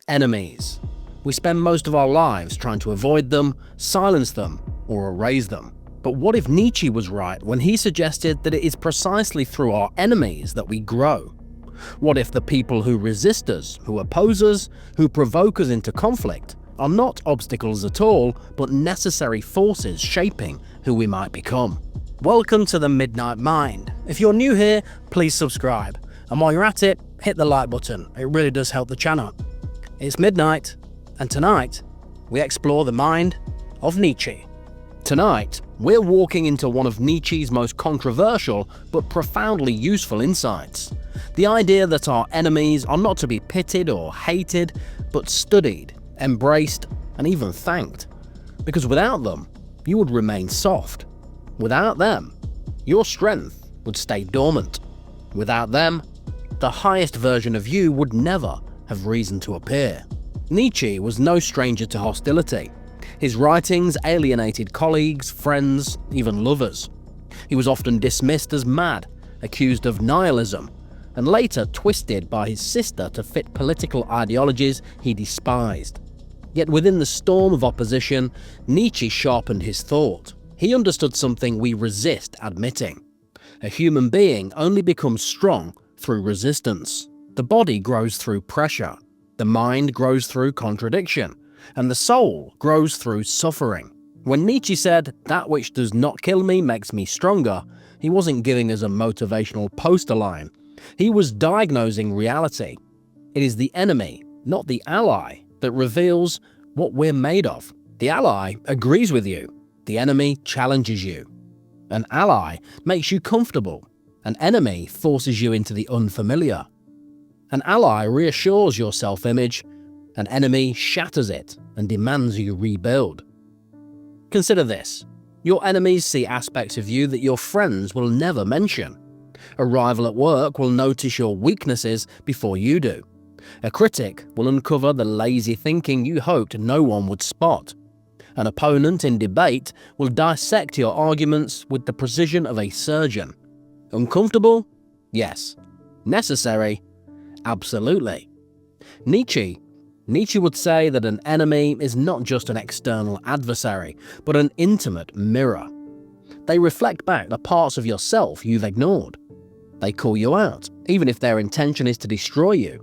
Enemies. We spend most of our lives trying to avoid them, silence them, or erase them. But what if Nietzsche was right when he suggested that it is precisely through our enemies that we grow? What if the people who resist us, who oppose us, who provoke us into conflict, are not obstacles at all, but necessary forces shaping who we might become? Welcome to the Midnight Mind. If you're new here, please subscribe. And while you're at it, hit the like button. It really does help the channel. It's midnight, and tonight, we explore the mind of Nietzsche. Tonight, we're walking into one of Nietzsche's most controversial but profoundly useful insights. The idea that our enemies are not to be pitied or hated, but studied, embraced, and even thanked. Because without them, you would remain soft. Without them, your strength would stay dormant. Without them, the highest version of you would never have reason to appear. Nietzsche was no stranger to hostility. His writings alienated colleagues, friends, even lovers. He was often dismissed as mad, accused of nihilism, and later twisted by his sister to fit political ideologies he despised. Yet within the storm of opposition, Nietzsche sharpened his thought. He understood something we resist admitting. A human being only becomes strong through resistance. The body grows through pressure, the mind grows through contradiction, and the soul grows through suffering. When Nietzsche said, "That which does not kill me makes me stronger," he wasn't giving us a motivational poster line. He was diagnosing reality. It is the enemy, not the ally, that reveals what we're made of. The ally agrees with you. The enemy challenges you. An ally makes you comfortable. An enemy forces you into the unfamiliar. An ally reassures your self-image. An enemy shatters it and demands you rebuild. Consider this. Your enemies see aspects of you that your friends will never mention. A rival at work will notice your weaknesses before you do. A critic will uncover the lazy thinking you hoped no one would spot. An opponent in debate will dissect your arguments with the precision of a surgeon. Uncomfortable? Yes. Necessary? Absolutely. Nietzsche would say that an enemy is not just an external adversary, but an intimate mirror. They reflect back the parts of yourself you've ignored. They call you out, even if their intention is to destroy you.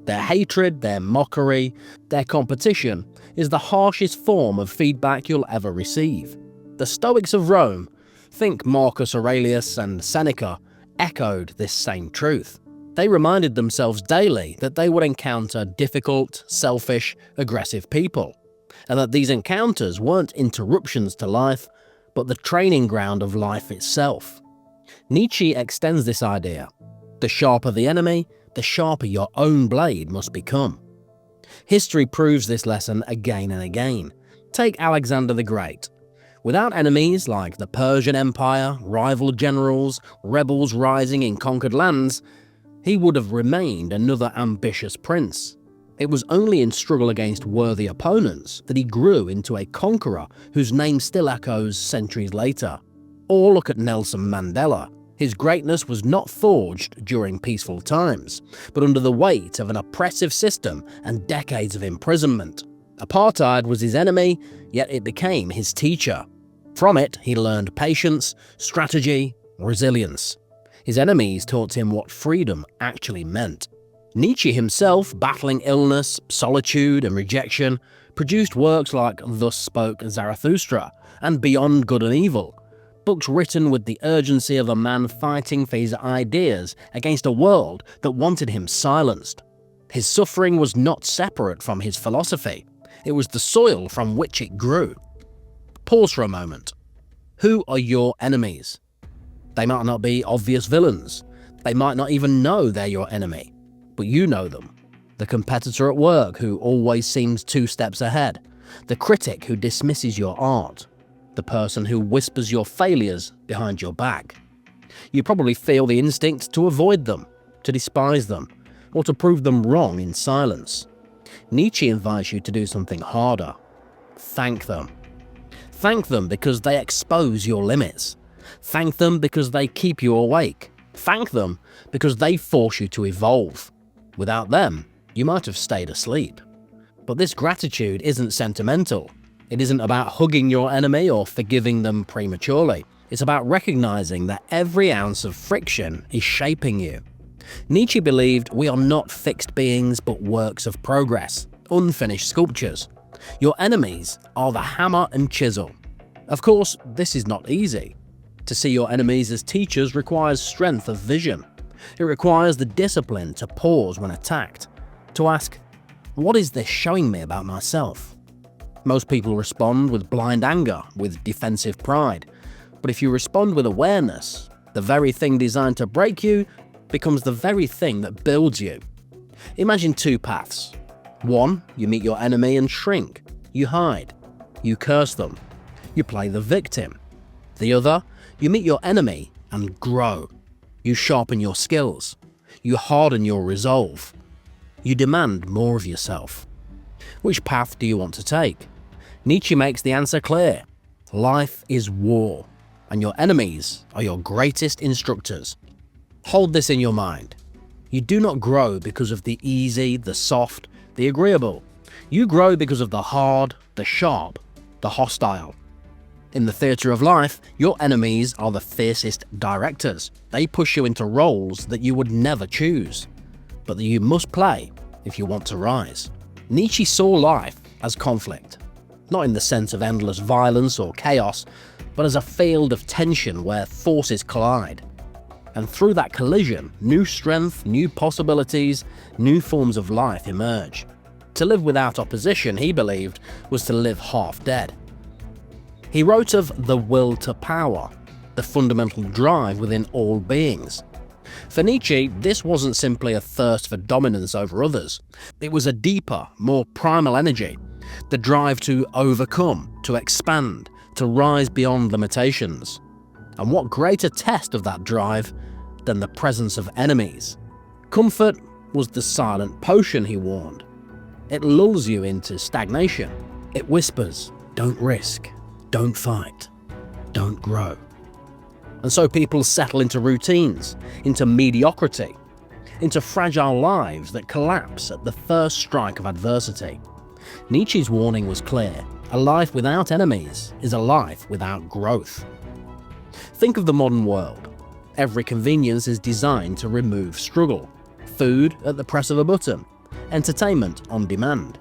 Their hatred, their mockery, their competition is the harshest form of feedback you'll ever receive. The Stoics of Rome, think Marcus Aurelius and Seneca, echoed this same truth. They reminded themselves daily that they would encounter difficult, selfish, aggressive people, and that these encounters weren't interruptions to life, but the training ground of life itself. Nietzsche extends this idea. The sharper the enemy, the sharper your own blade must become. History proves this lesson again and again. Take Alexander the Great. Without enemies like the Persian Empire, rival generals, rebels rising in conquered lands, he would have remained another ambitious prince. It was only in struggle against worthy opponents that he grew into a conqueror whose name still echoes centuries later. Or look at Nelson Mandela. His greatness was not forged during peaceful times, but under the weight of an oppressive system and decades of imprisonment. Apartheid was his enemy, yet it became his teacher. From it, he learned patience, strategy, resilience. His enemies taught him what freedom actually meant. Nietzsche himself, battling illness, solitude, and rejection, produced works like Thus Spoke Zarathustra and Beyond Good and Evil, books written with the urgency of a man fighting for his ideas against a world that wanted him silenced. His suffering was not separate from his philosophy. It was the soil from which it grew. Pause for a moment. Who are your enemies? They might not be obvious villains. They might not even know they're your enemy. But you know them. The competitor at work who always seems 2 steps ahead. The critic who dismisses your art. The person who whispers your failures behind your back. You probably feel the instinct to avoid them, to despise them, or to prove them wrong in silence. Nietzsche invites you to do something harder. Thank them. Thank them because they expose your limits. Thank them because they keep you awake. Thank them because they force you to evolve. Without them, you might have stayed asleep. But this gratitude isn't sentimental. It isn't about hugging your enemy or forgiving them prematurely. It's about recognizing that every ounce of friction is shaping you. Nietzsche believed we are not fixed beings but works of progress, unfinished sculptures. Your enemies are the hammer and chisel. Of course, this is not easy. To see your enemies as teachers requires strength of vision. It requires the discipline to pause when attacked, to ask, what is this showing me about myself? Most people respond with blind anger, with defensive pride. But if you respond with awareness, the very thing designed to break you becomes the very thing that builds you. Imagine two paths. One, you meet your enemy and shrink. You hide. You curse them. You play the victim. The other, you meet your enemy and grow. You sharpen your skills. You harden your resolve. You demand more of yourself. Which path do you want to take? Nietzsche makes the answer clear. Life is war, and your enemies are your greatest instructors. Hold this in your mind. You do not grow because of the easy, the soft, the agreeable. You grow because of the hard, the sharp, the hostile. In the theatre of life, your enemies are the fiercest directors. They push you into roles that you would never choose, but that you must play if you want to rise. Nietzsche saw life as conflict, not in the sense of endless violence or chaos, but as a field of tension where forces collide. And through that collision, new strength, new possibilities, new forms of life emerge. To live without opposition, he believed, was to live half dead. He wrote of the will to power, the fundamental drive within all beings. For Nietzsche, this wasn't simply a thirst for dominance over others. It was a deeper, more primal energy, the drive to overcome, to expand, to rise beyond limitations. And what greater test of that drive than the presence of enemies? Comfort was the silent potion, he warned. It lulls you into stagnation. It whispers, don't risk, don't fight, don't grow. And so people settle into routines, into mediocrity, into fragile lives that collapse at the first strike of adversity. Nietzsche's warning was clear. A life without enemies is a life without growth. Think of the modern world. Every convenience is designed to remove struggle. Food at the press of a button, entertainment on demand,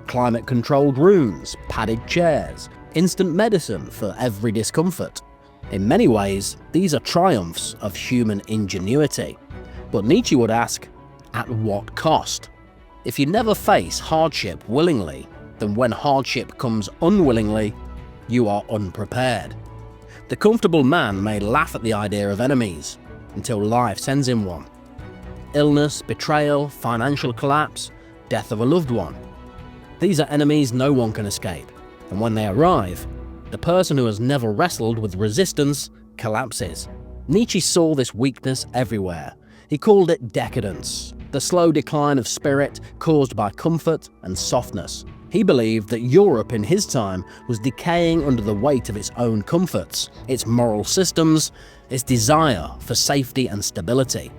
climate-controlled rooms, padded chairs, instant medicine for every discomfort. In many ways, these are triumphs of human ingenuity. But Nietzsche would ask, at what cost? If you never face hardship willingly, then when hardship comes unwillingly, you are unprepared. The comfortable man may laugh at the idea of enemies until life sends him one. Illness, betrayal, financial collapse, death of a loved one. These are enemies no one can escape, and when they arrive, the person who has never wrestled with resistance collapses. Nietzsche saw this weakness everywhere. He called it decadence, the slow decline of spirit caused by comfort and softness. He believed that Europe in his time was decaying under the weight of its own comforts, its moral systems, its desire for safety and stability.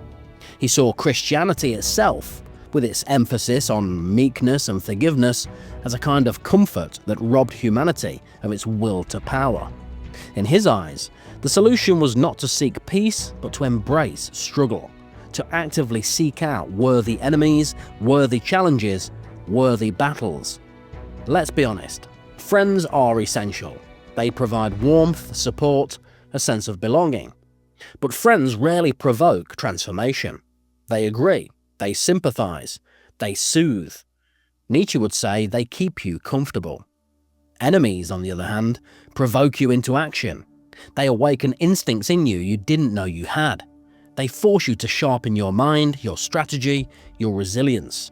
He saw Christianity itself, with its emphasis on meekness and forgiveness, as a kind of comfort that robbed humanity of its will to power. In his eyes, the solution was not to seek peace, but to embrace struggle, to actively seek out worthy enemies, worthy challenges, worthy battles. Let's be honest, friends are essential. They provide warmth, support, a sense of belonging. But friends rarely provoke transformation. They agree, they sympathize, they soothe. Nietzsche would say they keep you comfortable. Enemies, on the other hand, provoke you into action. They awaken instincts in you didn't know you had. They force you to sharpen your mind, your strategy, your resilience.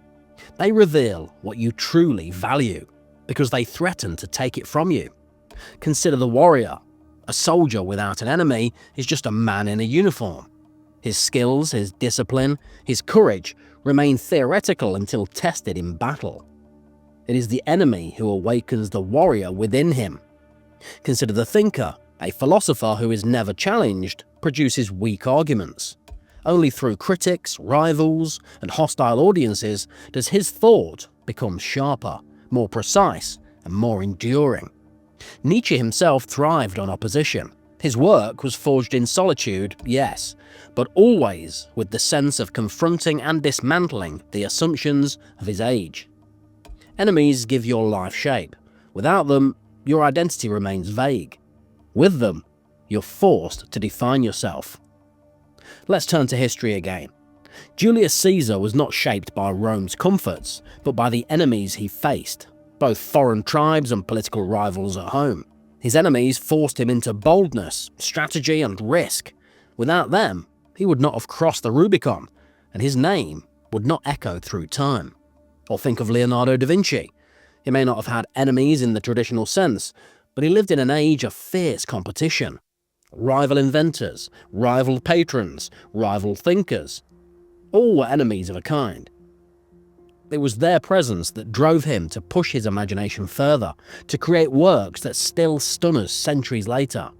They reveal what you truly value, because they threaten to take it from you. Consider the warrior. A soldier without an enemy is just a man in a uniform. His skills, his discipline, his courage remain theoretical until tested in battle. It is the enemy who awakens the warrior within him. Consider the thinker. A philosopher who is never challenged produces weak arguments. Only through critics, rivals, and hostile audiences does his thought become sharper, more precise, and more enduring. Nietzsche himself thrived on opposition. His work was forged in solitude, yes, but always with the sense of confronting and dismantling the assumptions of his age. Enemies give your life shape. Without them, your identity remains vague. With them, you're forced to define yourself. Let's turn to history again. Julius Caesar was not shaped by Rome's comforts, but by the enemies he faced, both foreign tribes and political rivals at home. His enemies forced him into boldness, strategy, and risk. Without them, he would not have crossed the Rubicon, and his name would not echo through time. Or think of Leonardo da Vinci. He may not have had enemies in the traditional sense, but he lived in an age of fierce competition. Rival inventors, rival patrons, rival thinkers. All were enemies of a kind. It was their presence that drove him to push his imagination further, to create works that still stun us centuries later.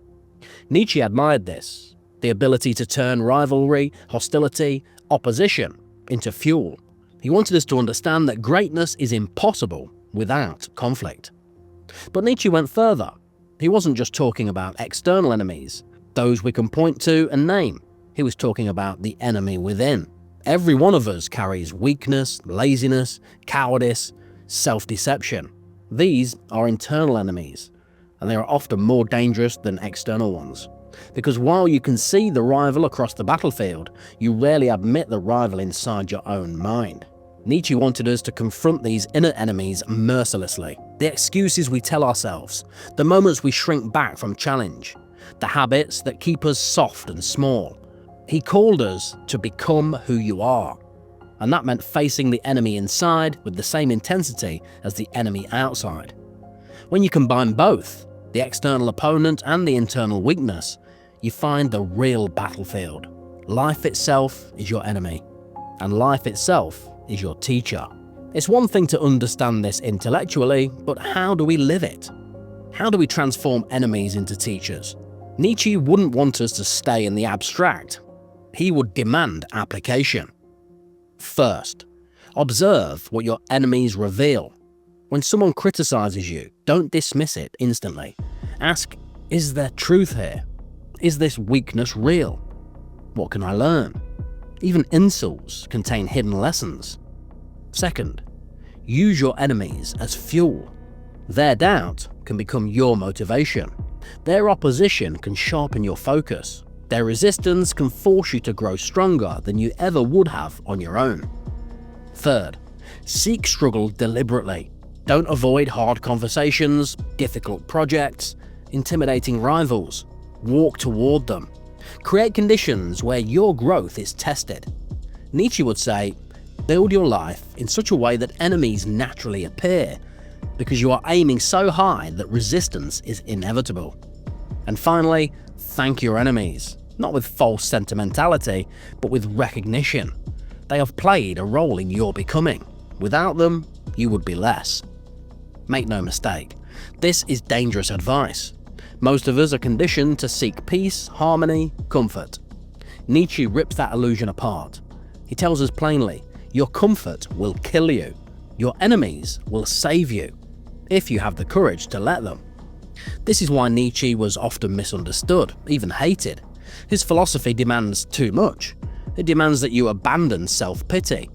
Nietzsche admired this, the ability to turn rivalry, hostility, opposition into fuel. He wanted us to understand that greatness is impossible without conflict. But Nietzsche went further. He wasn't just talking about external enemies, those we can point to and name. He was talking about the enemy within. Every one of us carries weakness, laziness, cowardice, self-deception. These are internal enemies, and they are often more dangerous than external ones. Because while you can see the rival across the battlefield, you rarely admit the rival inside your own mind. Nietzsche wanted us to confront these inner enemies mercilessly. The excuses we tell ourselves, the moments we shrink back from challenge, the habits that keep us soft and small. He called us to become who you are. And that meant facing the enemy inside with the same intensity as the enemy outside. When you combine both, the external opponent and the internal weakness, you find the real battlefield. Life itself is your enemy, and life itself is your teacher. It's one thing to understand this intellectually, but how do we live it? How do we transform enemies into teachers? Nietzsche wouldn't want us to stay in the abstract. He would demand application. First, observe what your enemies reveal. When someone criticizes you, don't dismiss it instantly. Ask, is there truth here? Is this weakness real? What can I learn? Even insults contain hidden lessons. Second, use your enemies as fuel. Their doubt can become your motivation. Their opposition can sharpen your focus. Their resistance can force you to grow stronger than you ever would have on your own. Third, seek struggle deliberately. Don't avoid hard conversations, difficult projects, intimidating rivals. Walk toward them. Create conditions where your growth is tested. Nietzsche would say, build your life in such a way that enemies naturally appear, because you are aiming so high that resistance is inevitable. And finally, thank your enemies, not with false sentimentality, but with recognition. They have played a role in your becoming. Without them, you would be less. Make no mistake, this is dangerous advice. Most of us are conditioned to seek peace, harmony, comfort. Nietzsche rips that illusion apart. He tells us plainly, your comfort will kill you. Your enemies will save you, if you have the courage to let them. This is why Nietzsche was often misunderstood, even hated. His philosophy demands too much. It demands that you abandon self-pity,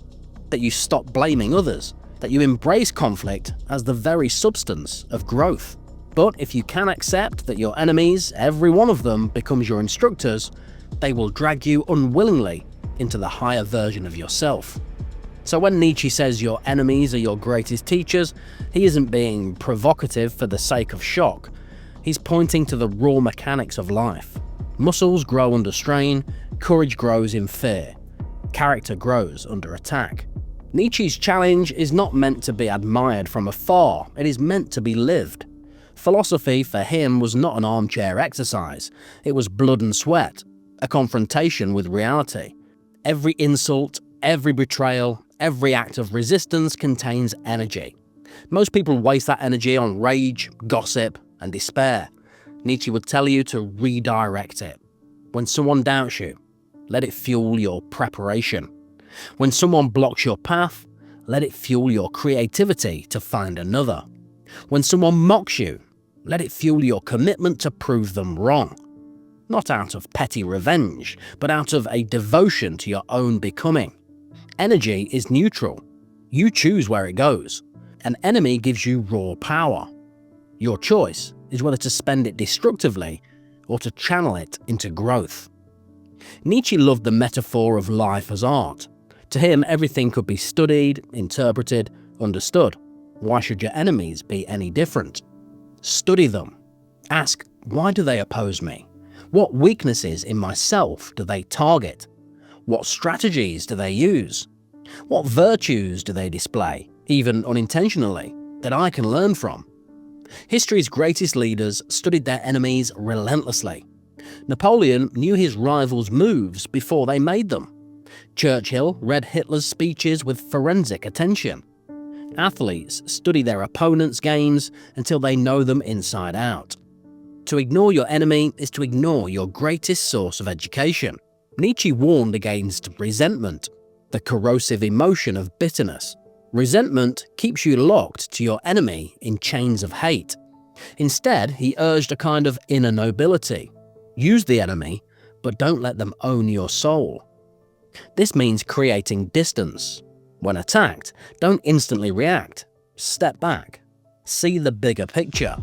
that you stop blaming others, that you embrace conflict as the very substance of growth. But if you can accept that your enemies, every one of them, becomes your instructors, they will drag you unwillingly into the higher version of yourself. So when Nietzsche says your enemies are your greatest teachers, he isn't being provocative for the sake of shock. He's pointing to the raw mechanics of life. Muscles grow under strain, courage grows in fear, character grows under attack. Nietzsche's challenge is not meant to be admired from afar, it is meant to be lived. Philosophy for him was not an armchair exercise, it was blood and sweat, a confrontation with reality. Every insult, every betrayal, every act of resistance contains energy. Most people waste that energy on rage, gossip, and despair. Nietzsche would tell you to redirect it. When someone doubts you, let it fuel your preparation. When someone blocks your path, let it fuel your creativity to find another. When someone mocks you, let it fuel your commitment to prove them wrong. Not out of petty revenge, but out of a devotion to your own becoming. Energy is neutral. You choose where it goes. An enemy gives you raw power. Your choice is whether to spend it destructively or to channel it into growth. Nietzsche loved the metaphor of life as art. To him, everything could be studied, interpreted, understood. Why should your enemies be any different? Study them. Ask, why do they oppose me? What weaknesses in myself do they target? What strategies do they use? What virtues do they display, even unintentionally, that I can learn from? History's greatest leaders studied their enemies relentlessly. Napoleon knew his rivals' moves before they made them. Churchill read Hitler's speeches with forensic attention. Athletes study their opponents' games until they know them inside out. To ignore your enemy is to ignore your greatest source of education. Nietzsche warned against resentment, the corrosive emotion of bitterness. Resentment keeps you locked to your enemy in chains of hate. Instead, he urged a kind of inner nobility. Use the enemy, but don't let them own your soul. This means creating distance. When attacked, don't instantly react. Step back. See the bigger picture.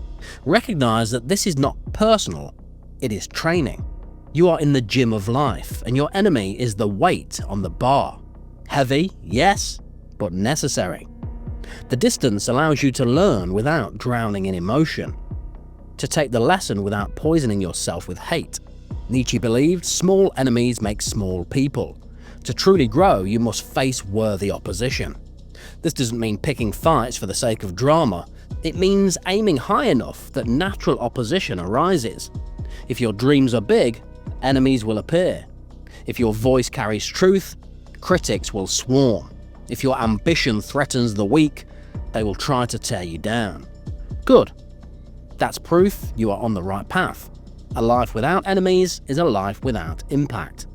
Recognize that this is not personal, it is training. You are in the gym of life, and your enemy is the weight on the bar. Heavy, yes, but necessary. The distance allows you to learn without drowning in emotion, to take the lesson without poisoning yourself with hate. Nietzsche believed small enemies make small people. To truly grow, you must face worthy opposition. This doesn't mean picking fights for the sake of drama. It means aiming high enough that natural opposition arises. If your dreams are big, enemies will appear. If your voice carries truth, critics will swarm. If your ambition threatens the weak, they will try to tear you down. Good. That's proof you are on the right path. A life without enemies is a life without impact.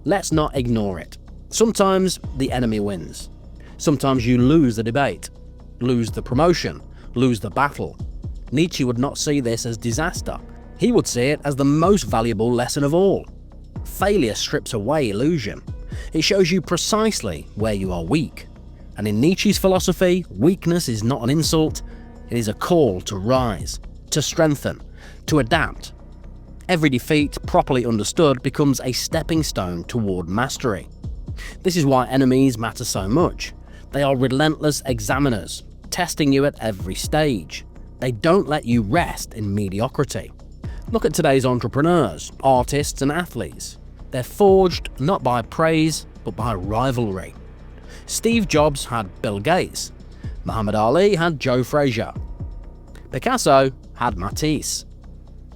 Let's not ignore it. Sometimes the enemy wins. Sometimes you lose the debate, lose the promotion, lose the battle. Nietzsche would not see this as disaster. He would see it as the most valuable lesson of all. Failure strips away illusion. It shows you precisely where you are weak. And in Nietzsche's philosophy, weakness is not an insult, it is a call to rise, to strengthen, to adapt. Every defeat, properly understood, becomes a stepping stone toward mastery. This is why enemies matter so much. They are relentless examiners, testing you at every stage. They don't let you rest in mediocrity. Look at today's entrepreneurs, artists and athletes. They're forged not by praise, but by rivalry. Steve Jobs had Bill Gates. Muhammad Ali had Joe Frazier. Picasso had Matisse.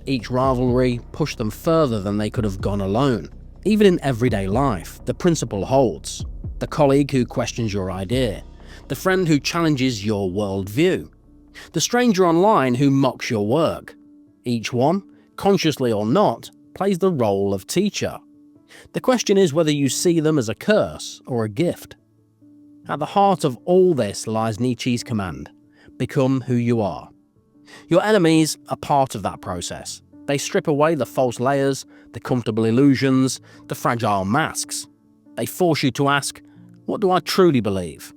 Each rivalry pushed them further than they could have gone alone. Even in everyday life, the principle holds. The colleague who questions your idea. The friend who challenges your worldview. The stranger online who mocks your work. Each one, consciously or not, plays the role of teacher. The question is whether you see them as a curse or a gift. At the heart of all this lies Nietzsche's command: become who you are. Your enemies are part of that process. They strip away the false layers, the comfortable illusions, the fragile masks. They force you to ask, what do I truly believe?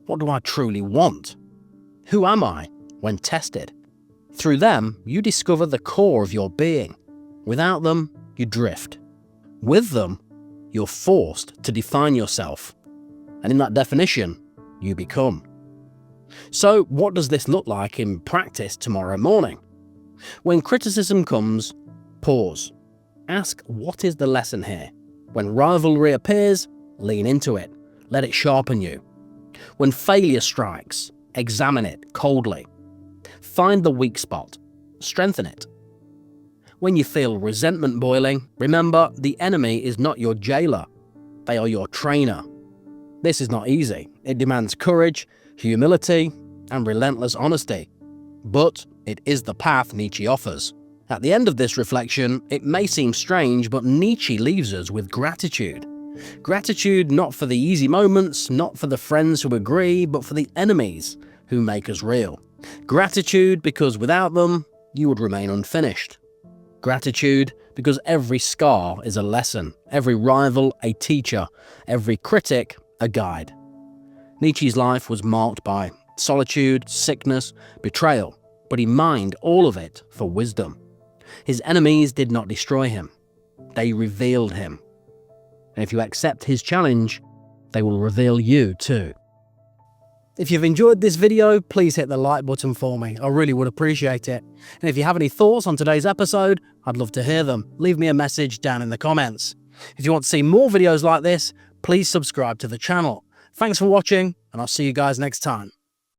What do I truly want? Who am I when tested? Through them, you discover the core of your being. Without them, you drift. With them, you're forced to define yourself. And in that definition, you become. So what does this look like in practice tomorrow morning? When criticism comes, pause. Ask, what is the lesson here? When rivalry appears, lean into it. Let it sharpen you. When failure strikes, examine it coldly. Find the weak spot. Strengthen it. When you feel resentment boiling, remember the enemy is not your jailer. They are your trainer. This is not easy. It demands courage, humility, and relentless honesty. But it is the path Nietzsche offers. At the end of this reflection, it may seem strange, but Nietzsche leaves us with gratitude. Gratitude not for the easy moments, not for the friends who agree, but for the enemies who make us real. Gratitude because without them, you would remain unfinished. Gratitude because every scar is a lesson, every rival a teacher, every critic a guide. Nietzsche's life was marked by solitude, sickness, betrayal, but he mined all of it for wisdom. His enemies did not destroy him. They revealed him. And if you accept his challenge, they will reveal you too. If you've enjoyed this video, please hit the like button for me. I really would appreciate it. And if you have any thoughts on today's episode, I'd love to hear them. Leave me a message down in the comments. If you want to see more videos like this, please subscribe to the channel. Thanks for watching, and I'll see you guys next time.